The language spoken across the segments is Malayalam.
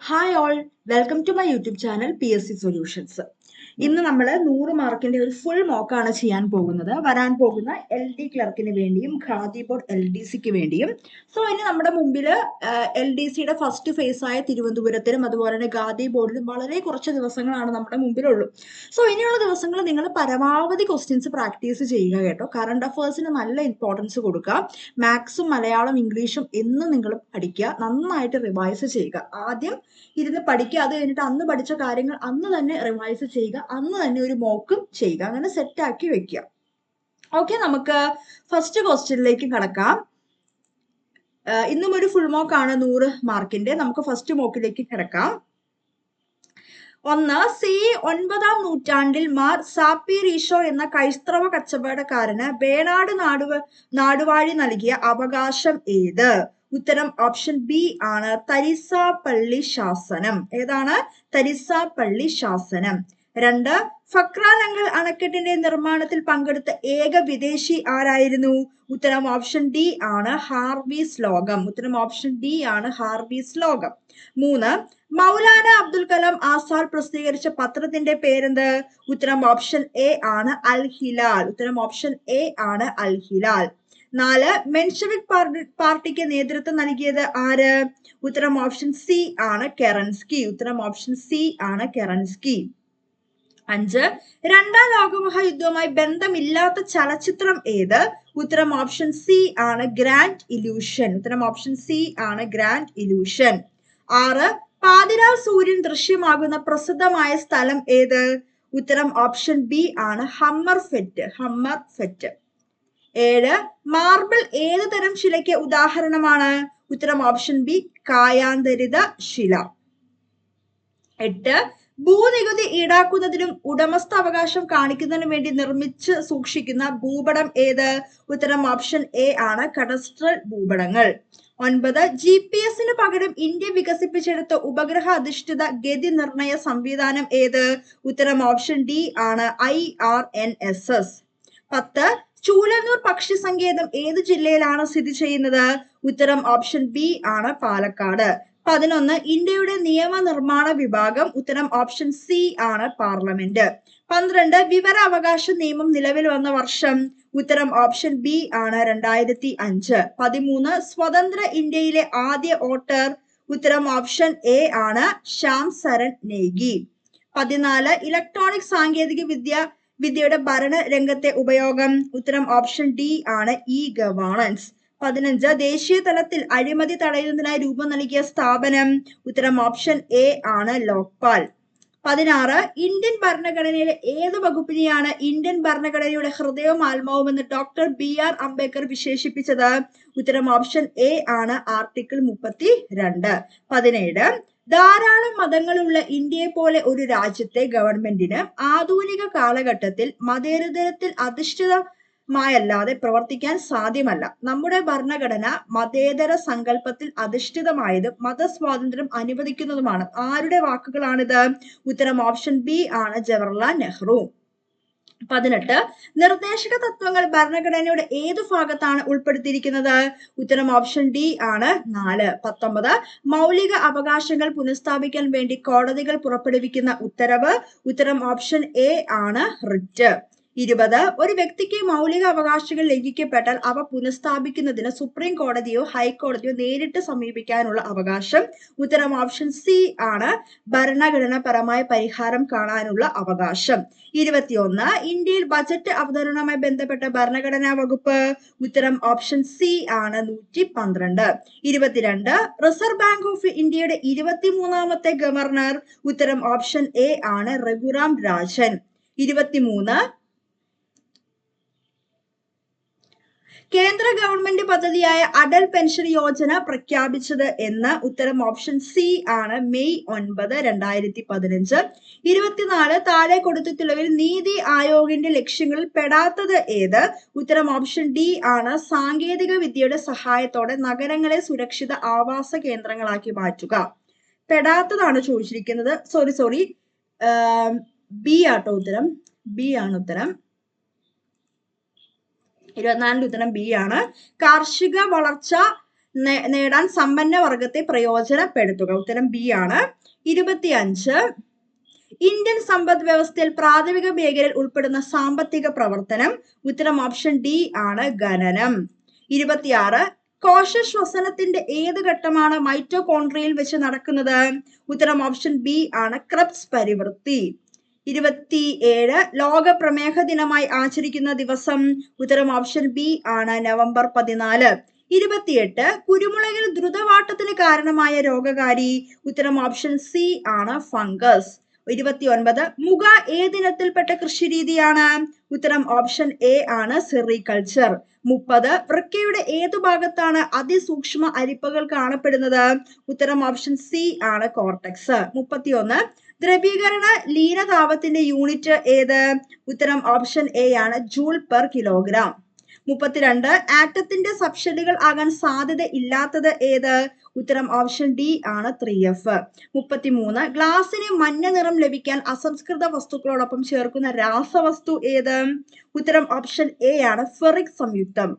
Hi all, welcome to my YouTube channel PSC solutions. ഇന്ന് നമ്മൾ 100 മാർക്കിന്റെ ഒരു ഫുൾ മോക്കാണ് ചെയ്യാൻ പോകുന്നത്. വരാൻ പോകുന്ന LD ക്ലർക്കിന് വേണ്ടിയും ഖാദി ബോർഡ് LDCക്ക് വേണ്ടിയും. സോ ഇനി നമ്മുടെ മുമ്പിൽ LDCയുടെ ഫസ്റ്റ് ഫേസ് ആയ തിരുവനന്തപുരത്തിനും അതുപോലെ തന്നെ ഖാദി ബോർഡിലും വളരെ കുറച്ച് ദിവസങ്ങളാണ് നമ്മുടെ മുമ്പിലുള്ളൂ. സോ ഇനിയുള്ള ദിവസങ്ങൾ നിങ്ങൾ പരമാവധി ക്വസ്റ്റ്യൻസ് പ്രാക്ടീസ് ചെയ്യുക കേട്ടോ. കറണ്ട് അഫയേഴ്സിന് നല്ല ഇമ്പോർട്ടൻസ് കൊടുക്കുക. മാത്സും മലയാളം ഇംഗ്ലീഷും എന്നും നിങ്ങൾ പഠിക്കുക, നന്നായിട്ട് റിവൈസ് ചെയ്യുക. ആദ്യം ഇരുന്ന് പഠിക്കുക, അത് കഴിഞ്ഞിട്ട് അന്ന് പഠിച്ച കാര്യങ്ങൾ അന്ന് തന്നെ റിവൈസ് ചെയ്യുക, അന്ന് തന്നെ ഒരു മോക്കും ചെയ്യുക, അങ്ങനെ സെറ്റാക്കി വെക്കുക. ഓക്കെ, നമുക്ക് ഫസ്റ്റ് ക്വസ്റ്റ്യനിലേക്ക് കടക്കാം. ഇന്നും ഒരു ഫുൾ മോക്കാണ് 100 മാർക്കിന്റെ. നമുക്ക് ഫസ്റ്റ് മോക്കിലേക്ക് കിടക്കാം. 1. CE 9-ാം നൂറ്റാണ്ടിൽ മാർ സാപ്പിറീഷോ എന്ന ക്രൈസ്തവ കച്ചവടക്കാരന് വേണാട് നാടുവാഴി നൽകിയ അവകാശം ഏത്? ഉത്തരം ഓപ്ഷൻ ബി ആണ്, തരിസാപ്പള്ളി ശാസനം. ഏതാണ്? തരിസാപ്പള്ളി ശാസനം. 2. ഫക്രാനങ്കൽ അണക്കെട്ടിന്റെ നിർമ്മാണത്തിൽ പങ്കെടുത്ത ഏക വിദേശി ആരായിരുന്നു? ഉത്തരം ഓപ്ഷൻ ഡി ആണ്, ഹാർവീസ് ലോഗം. ഉത്തരം ഓപ്ഷൻ ഡി ആണ്, ഹാർവീസ് ലോഗം. 3. മൗലാന അബ്ദുൽ കലാം ആസാദ് പ്രസിദ്ധീകരിച്ച പത്രത്തിന്റെ പേരെന്ത്? ഉത്തരം ഓപ്ഷൻ എ ആണ്, അൽ ഹിലാൽ. ഉത്തരം ഓപ്ഷൻ എ ആണ്, അൽ ഹിലാൽ. 4. മെൻഷവിക് പാർട്ടിക്ക് നേതൃത്വം നൽകിയത് ആര്? ഉത്തരം ഓപ്ഷൻ സി ആണ്, കെറൻസ്കി. ഉത്തരം ഓപ്ഷൻ സി ആണ്, കെറൻസ്കി. 5. രണ്ടാം ലോകമഹായുദ്ധവുമായി ബന്ധമില്ലാത്ത ചലച്ചിത്രം ഏത്? ഉത്തരം ഓപ്ഷൻ സി ആണ്, ഗ്രാൻഡ് ഇലൂഷൻ. ഉത്തരം ഓപ്ഷൻ സി ആണ്, ഗ്രാൻഡ് ഇലൂഷൻ. 6. പാതിരാ സൂര്യൻ ദൃശ്യമാകുന്ന പ്രസിദ്ധമായ സ്ഥലം ഏത്? ഉത്തരം ഓപ്ഷൻ ബി ആണ്, ഹമ്മർ ഫെറ്റ്. ഹമ്മർ ഫെറ്റ്. 7. മാർബിൾ ഏത് തരം ശിലയ്ക്ക് ഉദാഹരണമാണ്? ഉത്തരം ഓപ്ഷൻ ബി, കായാന്തരിത ശില. 8. ഭൂനികുതി ഈടാക്കുന്നതിനും ഉടമസ്ഥാവകാശം കാണിക്കുന്നതിനും വേണ്ടി നിർമ്മിച്ച് സൂക്ഷിക്കുന്ന ഭൂപടം ഏത്? ഉത്തരം ഓപ്ഷൻ എ ആണ്, കഡസ്ട്രൽ ഭൂപടങ്ങൾ. 9. GPS പകരം ഇന്ത്യ വികസിപ്പിച്ചെടുത്ത ഉപഗ്രഹ അധിഷ്ഠിത ഗതി നിർണയ സംവിധാനം ഏത്? ഉത്തരം ഓപ്ഷൻ ഡി ആണ്, IRNSS. 10. ചൂലന്നൂർ പക്ഷി സങ്കേതം ഏത് ജില്ലയിലാണ് സ്ഥിതി ചെയ്യുന്നത്? ഉത്തരം ഓപ്ഷൻ ബി ആണ്, പാലക്കാട്. 11. ഇന്ത്യയുടെ നിയമനിർമ്മാണ വിഭാഗം? ഉത്തരം ഓപ്ഷൻ സി ആണ്, പാർലമെന്റ്. 12. വിവരാവകാശ നിയമം നിലവിൽ വന്ന വർഷം? ഉത്തരം ഓപ്ഷൻ ബി ആണ്, 2005. 13. സ്വതന്ത്ര ഇന്ത്യയിലെ ആദ്യ വോട്ടർ? ഉത്തരം ഓപ്ഷൻ എ ആണ്, ശ്യാം സരൺ നേഗി. 14. ഇലക്ട്രോണിക് സാങ്കേതിക വിദ്യയുടെ ഭരണ രംഗത്തെ ഉപയോഗം? ഉത്തരം ഓപ്ഷൻ ഡി ആണ്, ഗവേണൻസ്. 15. ദേശീയ തലത്തിൽ അഴിമതി തടയുന്നതിനായി രൂപം നൽകിയ സ്ഥാപനം? ഉത്തരം ഓപ്ഷൻ എ ആണ്, ലോക്പാൽ. 16. ഇന്ത്യൻ ഭരണഘടനയിലെ ഏത് വകുപ്പിനെയാണ് ഇന്ത്യൻ ഭരണഘടനയുടെ ഹൃദയവും ആത്മാവും എന്ന് ഡോക്ടർ BR അംബേദ്കർ വിശേഷിപ്പിച്ചത്? ഉത്തരം ഓപ്ഷൻ എ ആണ്, ആർട്ടിക്കിൾ 32. 17. ധാരാളം മതങ്ങളുള്ള ഇന്ത്യയെ പോലെ ഒരു രാജ്യത്തെ ഗവൺമെന്റിന് ആധുനിക കാലഘട്ടത്തിൽ മതേതരത്തിൽ അധിഷ്ഠിതമായല്ലാതെ പ്രവർത്തിക്കാൻ സാധ്യമല്ല. നമ്മുടെ ഭരണഘടന മതേതര സങ്കല്പത്തിൽ അധിഷ്ഠിതമായതും മതസ്വാതന്ത്ര്യം അനുവദിക്കുന്നതുമാണ്. ആരുടെ വാക്കുകളാണിത്? ഉത്തരം ഓപ്ഷൻ ബി ആണ്, ജവഹർലാൽ നെഹ്റു. 18. നിർദ്ദേശക തത്വങ്ങൾ ഭരണഘടനയുടെ ഏതു ഭാഗത്താണ് ഉൾപ്പെടുത്തിയിരിക്കുന്നത്? ഉത്തരം ഓപ്ഷൻ ഡി ആണ്, 4. 19. മൗലിക അവകാശങ്ങൾ പുനഃസ്ഥാപിക്കാൻ വേണ്ടി കോടതികൾ പുറപ്പെടുവിക്കുന്ന ഉത്തരവ്? ഉത്തരം ഓപ്ഷൻ എ ആണ്, റിറ്റ്. 20. ഒരു വ്യക്തിക്ക് മൗലിക അവകാശങ്ങൾ ലംഘിക്കപ്പെട്ടാൽ അവ പുനഃസ്ഥാപിക്കുന്നതിന് സുപ്രീം കോടതിയോ ഹൈക്കോടതിയോ നേരിട്ട് സമീപിക്കാനുള്ള അവകാശം? ഉത്തരം ഓപ്ഷൻ സി ആണ്, ഭരണഘടനാപരമായ പരിഹാരം കാണാനുള്ള അവകാശം. 21. ഇന്ത്യയിൽ ബജറ്റ് അവതരണവുമായി ബന്ധപ്പെട്ട ഭരണഘടനാ വകുപ്പ്? ഉത്തരം ഓപ്ഷൻ സി ആണ്, 112. 22. റിസർവ് ബാങ്ക് ഓഫ് ഇന്ത്യയുടെ 23ാമത്തെ ഗവർണർ? ഉത്തരം ഓപ്ഷൻ എ ആണ്, രഘുറാം രാജൻ. 23. കേന്ദ്ര ഗവൺമെന്റ് പദ്ധതിയായ അടൽ പെൻഷൻ യോജന പ്രഖ്യാപിച്ചത് എന്ന്? ഉത്തരം ഓപ്ഷൻ സി ആണ്, മെയ് 9, 2015. 24. താഴെ കൊടുത്തിട്ടുള്ളവയിൽ നീതി ആയോഗിന്റെ ലക്ഷ്യങ്ങളിൽ പെടാത്തത് ഏത്? ഉത്തരം ഓപ്ഷൻ ഡി ആണ്, സാങ്കേതിക വിദ്യയുടെ സഹായത്തോടെ നഗരങ്ങളെ സുരക്ഷിത ആവാസ കേന്ദ്രങ്ങളാക്കി മാറ്റുക. പെടാത്തതാണ് ചോദിച്ചിരിക്കുന്നത്. സോറി ബി ആട്ടോ ഉത്തരം. ബി ആണ് ഉത്തരം. 24 ഉത്തരം ബി ആണ്. കാർഷിക വളർച്ച നേടാൻ സമ്പന്ന വർഗത്തെ പ്രയോജനപ്പെടുത്തുക. ഉത്തരം ബി ആണ്. 25 ഇന്ത്യൻ സമ്പദ് വ്യവസ്ഥയിൽ പ്രാഥമിക മേഖലയിൽ ഉൾപ്പെടുന്ന സാമ്പത്തിക പ്രവർത്തനം. ഉത്തരം ഓപ്ഷൻ ഡി ആണ് ഖനനം. 26 കോശശ്വസനത്തിന്റെ ഏത് ഘട്ടമാണ് മൈറ്റോകോൺട്രിയയിൽ വെച്ച് നടക്കുന്നത്? ഉത്തരം ഓപ്ഷൻ ബി ആണ് ക്രെബ്സ് പരിവൃത്തി. 27 ലോക പ്രമേഹ ദിനമായി ആചരിക്കുന്ന ദിവസം. ഉത്തരം ഓപ്ഷൻ ബി ആണ് നവംബർ 14. 28 കുരുമുളകിൽ ദ്രുതവാട്ടത്തിന് കാരണമായ രോഗകാരി. ഉത്തരം ഓപ്ഷൻ സി ആണ് ഫംഗസ്. 29 മുഗ ഏതിനത്തിൽപ്പെട്ട കൃഷിരീതിയാണ്? ഉത്തരം ഓപ്ഷൻ എ ആണ് സെറികൾച്ചർ. 30 വൃക്കയുടെ ഏതു ഭാഗത്താണ് അതിസൂക്ഷ്മ അരിപ്പകൾ കാണപ്പെടുന്നത്? ഉത്തരം ഓപ്ഷൻ സി ആണ് കോർട്ടക്സ്. 31 ദ്രവീകരണ ലീനതാപത്തിന്റെ യൂണിറ്റ് ഏത്? ഉത്തരം ഓപ്ഷൻ എ ആണ് ജൂൾ പെർ കിലോഗ്രാം. 32 ആറ്റത്തിന്റെ സബ്ഷെല്ലുകൾ ആകാൻ സാധ്യത ഇല്ലാത്തത് ഏത്? ഉത്തരം ഓപ്ഷൻ ഡി ആണ് 3F. 33 ഗ്ലാസിന് മഞ്ഞ നിറം ലഭിക്കാൻ അസംസ്കൃത വസ്തുക്കളോടൊപ്പം ചേർക്കുന്ന രാസവസ്തു ഏത്? ഉത്തരം ഓപ്ഷൻ എ ആണ് ഫെറിക് സംയുക്തം.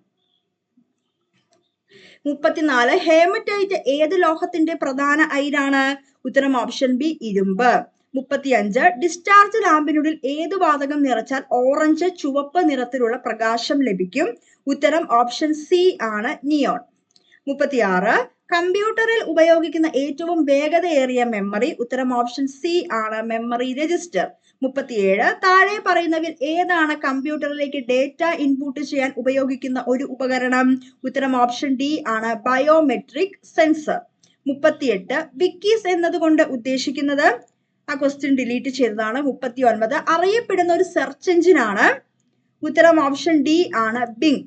34 ഹേമറ്റൈറ്റ് ഏത് ലോഹത്തിന്റെ പ്രധാന അയിരാണ്? ഉത്തരം ഓപ്ഷൻ ബി ഇരുമ്പ്. 35 ഡിസ്ചാർജ് ലാമ്പിനുള്ളിൽ ഏതു വാതകം നിറച്ചാൽ ഓറഞ്ച് ചുവപ്പ് നിറത്തിലുള്ള പ്രകാശം ലഭിക്കും? ഉത്തരം ഓപ്ഷൻ സി ആണ് നിയോൺ. 36 കമ്പ്യൂട്ടറിൽ ഉപയോഗിക്കുന്ന ഏറ്റവും വേഗതയേറിയ മെമ്മറി. ഉത്തരം ഓപ്ഷൻ സി ആണ് മെമ്മറി രജിസ്റ്റർ. 37 താഴെ പറയുന്നവയിൽ ഏതാണ് കമ്പ്യൂട്ടറിലേക്ക് ഡേറ്റ ഇൻപുട്ട് ചെയ്യാൻ ഉപയോഗിക്കുന്ന ഒരു ഉപകരണം? ഉത്തരം ഓപ്ഷൻ ഡി ആണ് ബയോമെട്രിക് സെൻസർ. 38 വിക്കീസ് എന്നതുകൊണ്ട് ഉദ്ദേശിക്കുന്നത്? ആ ക്വസ്റ്റ്യൻ ഡിലീറ്റ് ചെയ്തതാണ്. 39 അറിയപ്പെടുന്ന ഒരു സെർച്ച് എഞ്ചിൻ ആണ്. ഉത്തരം ഓപ്ഷൻ ഡി ആണ് ബിങ്.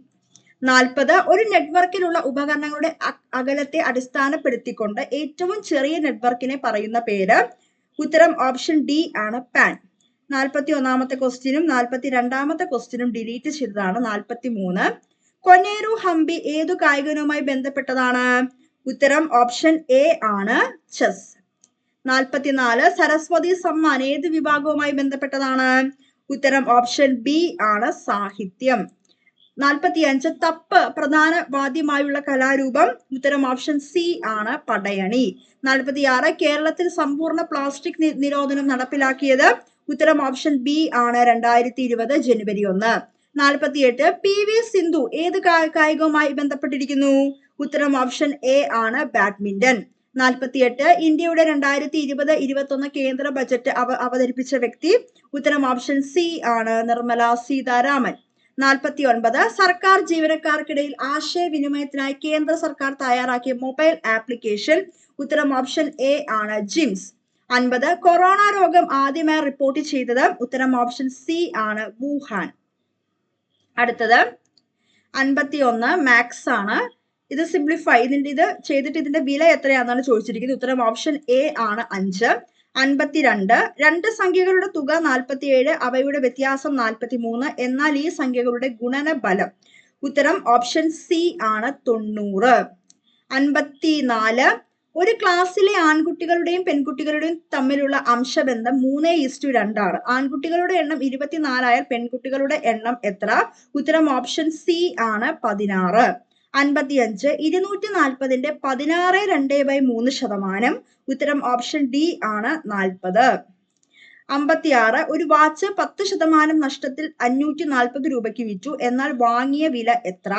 40 ഒരു നെറ്റ്വർക്കിലുള്ള ഉപകരണങ്ങളുടെ അകലത്തെ അടിസ്ഥാനപ്പെടുത്തിക്കൊണ്ട് ഏറ്റവും ചെറിയ നെറ്റ്വർക്കിനെ പറയുന്ന പേര്? ഉത്തരം ഓപ്ഷൻ ഡി ആണ് പാൻ. 41ാമത്തെ ക്വസ്റ്റ്യനും 42ാമത്തെ ക്വസ്റ്റ്യനും ഡിലീറ്റ് ചെയ്തതാണ്. 43 കൊനേരു ഹംപി ഏതു കായികനുമായി ബന്ധപ്പെട്ടതാണ്? ഉത്തരം ഓപ്ഷൻ എ ആണ് ചെസ്. 44 സരസ്വതി സമ്മാൻ ഏത് വിഭാഗവുമായി ബന്ധപ്പെട്ടതാണ്? ഉത്തരം ഓപ്ഷൻ ബി ആണ് സാഹിത്യം. 45 തപ്പ് പ്രധാന വാദ്യമായുള്ള കലാരൂപം. ഉത്തരം ഓപ്ഷൻ സി ആണ് പടയണി. 46 കേരളത്തിൽ സമ്പൂർണ്ണ പ്ലാസ്റ്റിക് നിരോധനം നടപ്പിലാക്കിയത്. ഉത്തരം ഓപ്ഷൻ ബി ആണ് 2020 ജനുവരി 1. 48 PV സിന്ധു ഏത് കായികവുമായി ബന്ധപ്പെട്ടിരിക്കുന്നു? ഉത്തരം ഓപ്ഷൻ എ ആണ് ബാഡ്മിന്റൺ. 48 ഇന്ത്യയുടെ 2020-21 കേന്ദ്ര ബജറ്റ് അവതരിപ്പിച്ച വ്യക്തി. ഉത്തരം ഓപ്ഷൻ സി ആണ് നിർമ്മല സീതാരാമൻ. 49 സർക്കാർ ജീവനക്കാർക്കിടയിൽ ആശയവിനിമയത്തിനായി കേന്ദ്ര സർക്കാർ തയ്യാറാക്കിയ മൊബൈൽ ആപ്ലിക്കേഷൻ. ഉത്തരം ഓപ്ഷൻ എ ആണ് ജിംസ്. 50 കൊറോണ രോഗം ആദ്യമായി റിപ്പോർട്ട് ചെയ്തത്. ഉത്തരം ഓപ്ഷൻ സി ആണ് വുഹാൻ. അടുത്തത് 51 മാത്സ് ആണ്. ഇത് സിംപ്ലിഫൈ ഇത് ചെയ്തിട്ട് ഇതിന്റെ വില എത്രയാണെന്നാണ് ചോദിച്ചിരിക്കുന്നത്. ഉത്തരം ഓപ്ഷൻ എ ആണ് 5. 52 രണ്ട് സംഖ്യകളുടെ തുക 47, അവയുടെ വ്യത്യാസം 43. എന്നാൽ ഈ സംഖ്യകളുടെ ഗുണനഫലം. ഉത്തരം ഓപ്ഷൻ സി ആണ് 90. 54 ഒരു ക്ലാസ്സിലെ ആൺകുട്ടികളുടെയും പെൺകുട്ടികളുടെയും തമ്മിലുള്ള അംശബന്ധം 3:2 ആണ്. ആൺകുട്ടികളുടെ എണ്ണം 24 ആയാൽ പെൺകുട്ടികളുടെ എണ്ണം എത്ര? ഉത്തരം ഓപ്ഷൻ സി ആണ് 16. 55 240ന്റെ 16.2/3%. ഉത്തരം ഓപ്ഷൻ ഡി ആണ് 40. 56 ഒരു വാച്ച് 10% നഷ്ടത്തിൽ 540 രൂപയ്ക്ക് വിറ്റു. എന്നാൽ വാങ്ങിയ വില എത്ര?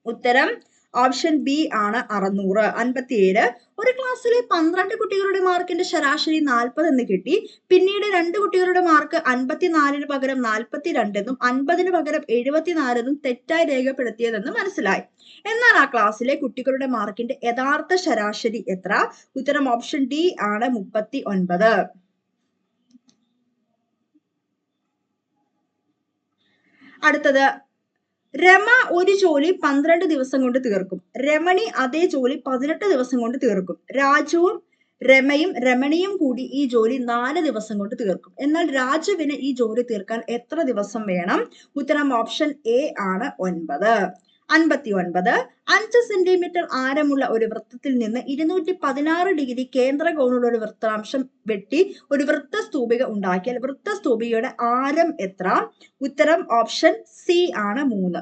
ഉത്തരം ഓപ്ഷൻ ബി ആണ് 600. 57 ഒരു ക്ലാസ്സിലെ 12 കുട്ടികളുടെ മാർക്കിന്റെ ശരാശരി 40 എന്ന് കിട്ടി. പിന്നീട് 2 കുട്ടികളുടെ മാർക്ക് 54 പകരം 42 എന്നും 50 പകരം 74 എന്നും തെറ്റായി രേഖപ്പെടുത്തിയതെന്ന് മനസ്സിലായി. എന്നാൽ ആ ക്ലാസ്സിലെ കുട്ടികളുടെ മാർക്കിന്റെ യഥാർത്ഥ ശരാശരി എത്ര? ഉത്തരം ഓപ്ഷൻ ഡി ആണ് 39. അടുത്തത് രമ ഒരു ജോലി 12 ദിവസം കൊണ്ട് തീർക്കും. രമണി അതേ ജോലി 18 ദിവസം കൊണ്ട് തീർക്കും. രാജുവും രമയും രമണിയും കൂടി ഈ ജോലി 4 ദിവസം കൊണ്ട് തീർക്കും. എന്നാൽ രാജുവിന് ഈ ജോലി തീർക്കാൻ എത്ര ദിവസം വേണം? ഉത്തരം ഓപ്ഷൻ എ ആണ് 9. 59 5 സെന്റിമീറ്റർ ആരമുള്ള ഒരു വൃത്തത്തിൽ നിന്ന് 216 ഡിഗ്രി കേന്ദ്ര കോണുള്ള ഒരു വൃത്താംശം വെട്ടി ഒരു വൃത്തസ്തൂപിക ഉണ്ടാക്കിയാൽ വൃത്തസ്തൂപികയുടെ ആരം എത്ര? ഉത്തരം ഓപ്ഷൻ സി ആണ് 3.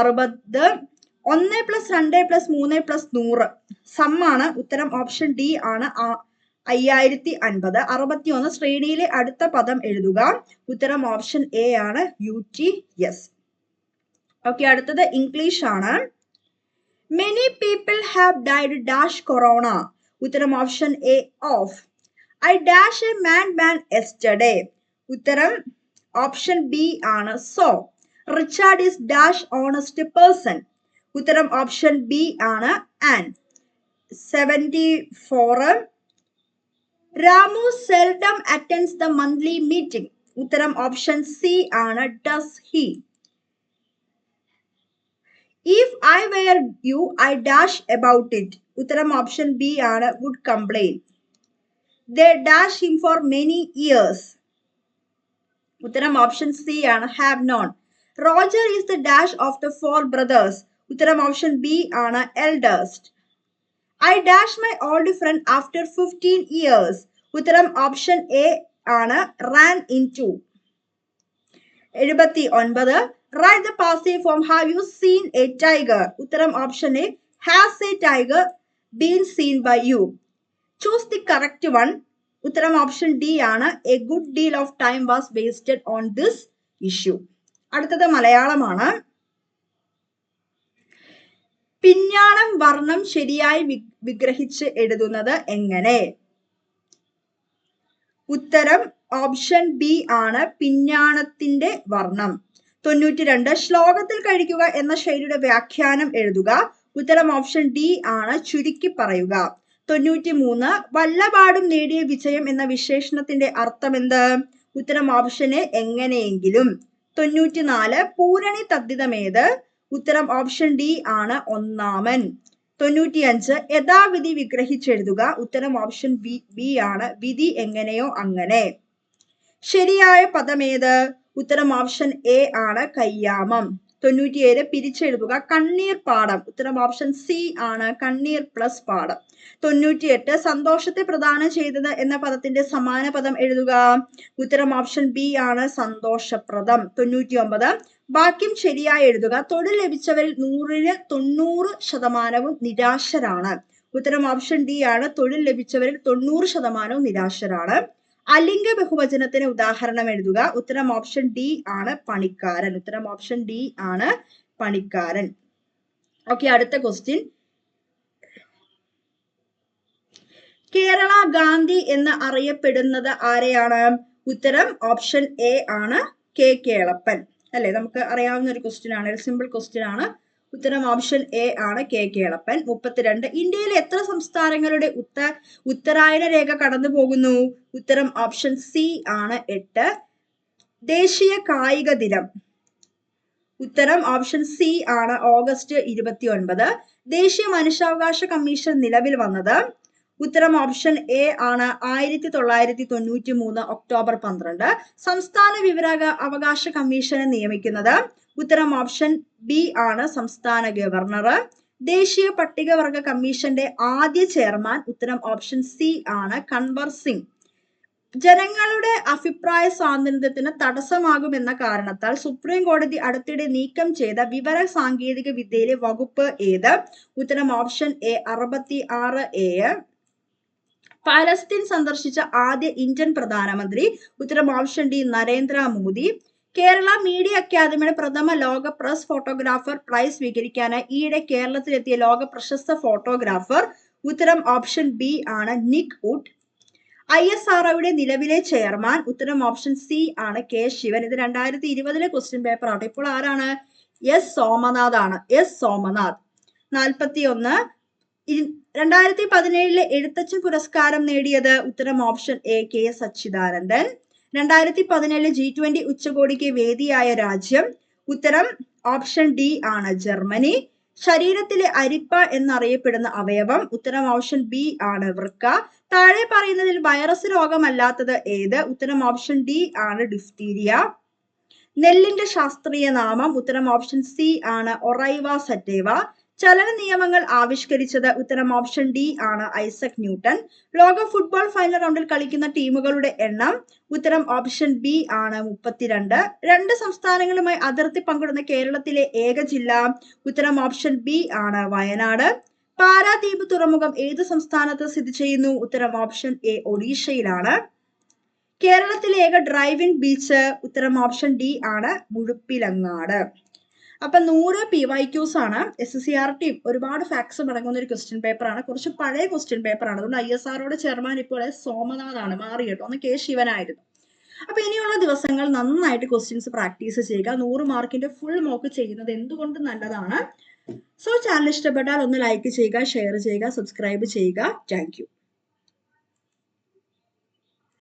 60 1 + 2 + 3 + 100 സമ്മാണ്. ഉത്തരം ഓപ്ഷൻ ഡി ആണ് 5050. 61 ശ്രേണിയിലെ അടുത്ത പദം എഴുതുക. ഉത്തരം ഓപ്ഷൻ എ ആണ് UTS. ഓക്കെ, അടുത്തത് ഇംഗ്ലീഷ് ആണ്. Many people have died dash corona. ഉത്തരം option A of. I dash a man yesterday. ഉത്തരം ഓപ്ഷൻ ബി ആണ് saw. Richard is dash honest person. ഉത്തരം ഓപ്ഷൻ ബി ആണ് an. 74 Ramu seldom attends the monthly meeting. ഉത്തരം ഓപ്ഷൻ സി ആണ് does he. If I were you, I dash about it. ഉത്തരം ഓപ്ഷൻ ബി ആണ് would complain. They dash him for many years. ഉത്തരം ഓപ്ഷൻ സി ആണ് have known. Roger is the dash of the 4 brothers. ഉത്തരം ഓപ്ഷൻ ബി ആണ് eldest. I dash my old friend after 15 years. ഉത്തരം ഓപ്ഷൻ എ ആണ് ran into. 79 Write the passive form. Have you seen a tiger? ഉത്തരം option A has a tiger been seen by you. Choose the correct one. ഉത്തരം ഓപ്ഷൻ ഡി ആണ് a good deal of time was wasted on this issue. അടുത്തത് മലയാളമാണ്. പിഞ്ഞാണം വർണ്ണം ശരിയായി വിഗ്രഹിച്ച് എഴുതുന്നത് എങ്ങനെ? ഉത്തരം ഓപ്ഷൻ ബി ആണ് പിഞ്ഞാണത്തിന്റെ വർണ്ണം. 92 ശ്ലോകത്തിൽ കഴിക്കുക എന്ന ശൈലിയുടെ വ്യാഖ്യാനം എഴുതുക. ഉത്തരം ഓപ്ഷൻ ഡി ആണ് ചുരുക്കി പറയുക. 93 വല്ലപാടും നേടിയ വിജയം എന്ന വിശേഷണത്തിന്റെ അർത്ഥം എന്ത്? ഉത്തരം ഓപ്ഷൻ എ എങ്ങനെയെങ്കിലും. 94 പൂരണി തദ്ധിതമേത്? ഉത്തരം ഓപ്ഷൻ ഡി ആണ് ഒന്നാമൻ. 95 യഥാവിധി വിഗ്രഹിച്ചെഴുതുക. ഉത്തരം ഓപ്ഷൻ ബി ആണ് വിധി എങ്ങനെയോ അങ്ങനെ. ശരിയായ പദമേത്? ഉത്തരം ഓപ്ഷൻ എ ആണ് കയ്യാമം. 97 പിരിച്ചെഴുതുക. കണ്ണീർ പാടം. ഉത്തരം ഓപ്ഷൻ സി ആണ് കണ്ണീർ പ്ലസ് പാടം. 98 സന്തോഷത്തെ പ്രദാനം ചെയ്തത് എന്ന പദത്തിന്റെ സമാന പദം എഴുതുക. ഉത്തരം ഓപ്ഷൻ ബി ആണ് സന്തോഷപ്രദം. 99 വാക്യം ശരിയായി എഴുതുക. തൊഴിൽ ലഭിച്ചവരിൽ 100ന് 90% നിരാശരാണ്. ഉത്തരം ഓപ്ഷൻ ഡി ആണ് തൊഴിൽ ലഭിച്ചവരിൽ 90% നിരാശരാണ്. അലിംഗ ബഹുവചനത്തിന് ഉദാഹരണം എഴുതുക. ഉത്തരം ഓപ്ഷൻ ഡി ആണ് പണിക്കാരൻ. ഉത്തരം ഓപ്ഷൻ ഡി ആണ് പണിക്കാരൻ. ഓക്കെ, അടുത്ത ക്വസ്റ്റ്യൻ. കേരള ഗാന്ധി എന്ന് അറിയപ്പെടുന്നത് ആരെയാണ്? ഉത്തരം ഓപ്ഷൻ എ ആണ് കെ കേളപ്പൻ. അല്ലെ, നമുക്ക് അറിയാവുന്ന ഒരു ക്വസ്റ്റ്യൻ ആണ്, ഒരു സിമ്പിൾ ക്വസ്റ്റ്യൻ ആണ്. ഉത്തരം ഓപ്ഷൻ എ ആണ് കെ കേളപ്പൻ. 32 ഇന്ത്യയിലെ എത്ര സംസ്ഥാനങ്ങളുടെ ഉത്തരായന രേഖ കടന്നു പോകുന്നു? ഉത്തരം ഓപ്ഷൻ സി ആണ് 8. ദേശീയ കായിക ദിനം? ഉത്തരം ഓപ്ഷൻ സി ആണ് ഓഗസ്റ്റ് 29. ദേശീയ മനുഷ്യാവകാശ കമ്മീഷൻ നിലവിൽ വന്നത്? ഉത്തരം ഓപ്ഷൻ എ ആണ് 1993 ഒക്ടോബർ 12. സംസ്ഥാന വിവരാവകാശ കമ്മീഷനെ നിയമിക്കുന്നത്? ഉത്തരം ഓപ്ഷൻ ബി ആണ് സംസ്ഥാന ഗവർണർ. ദേശീയ പട്ടികവർഗ കമ്മീഷന്റെ ആദ്യ ചെയർമാൻ? ഉത്തരം ഓപ്ഷൻ സി ആണ് കൻവർ സിംഗ്. ജനങ്ങളുടെ അഭിപ്രായ സ്വാതന്ത്ര്യത്തിന് തടസ്സമാകുമെന്ന കാരണത്താൽ സുപ്രീം കോടതി അടുത്തിടെ നീക്കം ചെയ്ത വിവര സാങ്കേതിക വിദ്യയിലെ വകുപ്പ് ഏത്? ഉത്തരം ഓപ്ഷൻ എ 66A. പാലസ്തീൻ സന്ദർശിച്ച ആദ്യ ഇന്ത്യൻ പ്രധാനമന്ത്രി? ഉത്തരം option D Narendra Modi. Kerala media അക്കാദമിയുടെ പ്രഥമ ലോക പ്രസ് ഫോട്ടോഗ്രാഫർ പ്രൈസ് സ്വീകരിക്കാനായി ഈയിടെ കേരളത്തിലെത്തിയ ലോക പ്രശസ്ത ഫോട്ടോഗ്രാഫർ? ഉത്തരം ഓപ്ഷൻ ബി ആണ് നിക് വുഡ്. ISROയുടെ നിലവിലെ ചെയർമാൻ? ഉത്തരം ഓപ്ഷൻ സി ആണ് കെ ശിവൻ. ഇത് 2020 ക്വസ്റ്റ്യൻ പേപ്പർ ആണ്. ഇപ്പോൾ ആരാണ്? എസ് സോമനാഥ് ആണ്. എസ് സോമനാഥ്. 41 2017 എഴുത്തച്ഛൻ പുരസ്കാരം നേടിയത്? ഉത്തരം option A K Sachidanandan. 2017 G20 ഉച്ചകോടിക്ക് വേദിയായ രാജ്യം? ഉത്തരം ഓപ്ഷൻ ഡി ആണ് ജർമ്മനി. ശരീരത്തിലെ അരിപ്പ എന്നറിയപ്പെടുന്ന അവയവം? ഉത്തരം ഓപ്ഷൻ ബി ആണ് വൃക്ക. താഴെ പറയുന്നതിൽ വൈറസ് രോഗമല്ലാത്തത് ഏത്? ഉത്തരം ഓപ്ഷൻ ഡി ആണ് ഡിഫ്തീരിയ. നെല്ലിന്റെ ശാസ്ത്രീയ നാമം? ഉത്തരം ഓപ്ഷൻ സി ആണ് ഒറൈവ സറ്റേവ. ചലന നിയമങ്ങൾ ആവിഷ്കരിച്ചത് ഉത്തരം ഓപ്ഷൻ ഡി ആണ് ഐസക് ന്യൂട്ടൺ. ലോക ഫുട്ബോൾ ഫൈനൽ റൗണ്ടിൽ കളിക്കുന്ന ടീമുകളുടെ എണ്ണം ഉത്തരം ഓപ്ഷൻ ബി ആണ് 32. 2 സംസ്ഥാനങ്ങളുമായി അതിർത്തി പങ്കിടുന്ന കേരളത്തിലെ ഏക ജില്ല ഉത്തരം ഓപ്ഷൻ ബി ആണ് വയനാട്. പാരാദ്വീപ് തുറമുഖം ഏത് സംസ്ഥാനത്ത് സ്ഥിതി ചെയ്യുന്നു ഉത്തരം ഓപ്ഷൻ എ ഒഡീഷയിലാണ്. കേരളത്തിലെ ഏക ഡ്രൈവിൻ ബീച്ച് ഉത്തരം ഓപ്ഷൻ ഡി ആണ് മുഴുപ്പിലങ്ങാട്. അപ്പൊ 100 PYQs ആണ്. SSCRT ഒരുപാട് ഫാക്ട്സ് അടങ്ങുന്ന ഒരു ക്വസ്റ്റ്യൻ പേപ്പർ ആണ്. കുറച്ച് പഴയ ക്വസ്റ്റ്യൻ പേപ്പർ ആണ്. അതുകൊണ്ട് ISROയുടെ ചെയർമാൻ ഇപ്പോൾ സോമനാഥ് ആണ്, മാറി കേട്ടോ, അന്ന് കെ ശിവനായിരുന്നു. അപ്പൊ ഇനിയുള്ള ദിവസങ്ങൾ നന്നായിട്ട് ക്വസ്റ്റ്യൻസ് പ്രാക്ടീസ് ചെയ്യുക. 100 മാർക്കിന്റെ ഫുൾ മോക്ക് ചെയ്യുന്നത് എന്തുകൊണ്ട് നല്ലതാണ്. സോ ചാനൽ ഇഷ്ടപ്പെട്ടാൽ ഒന്ന് ലൈക്ക് ചെയ്യുക, ഷെയർ ചെയ്യുക, സബ്സ്ക്രൈബ് ചെയ്യുക. Thank you.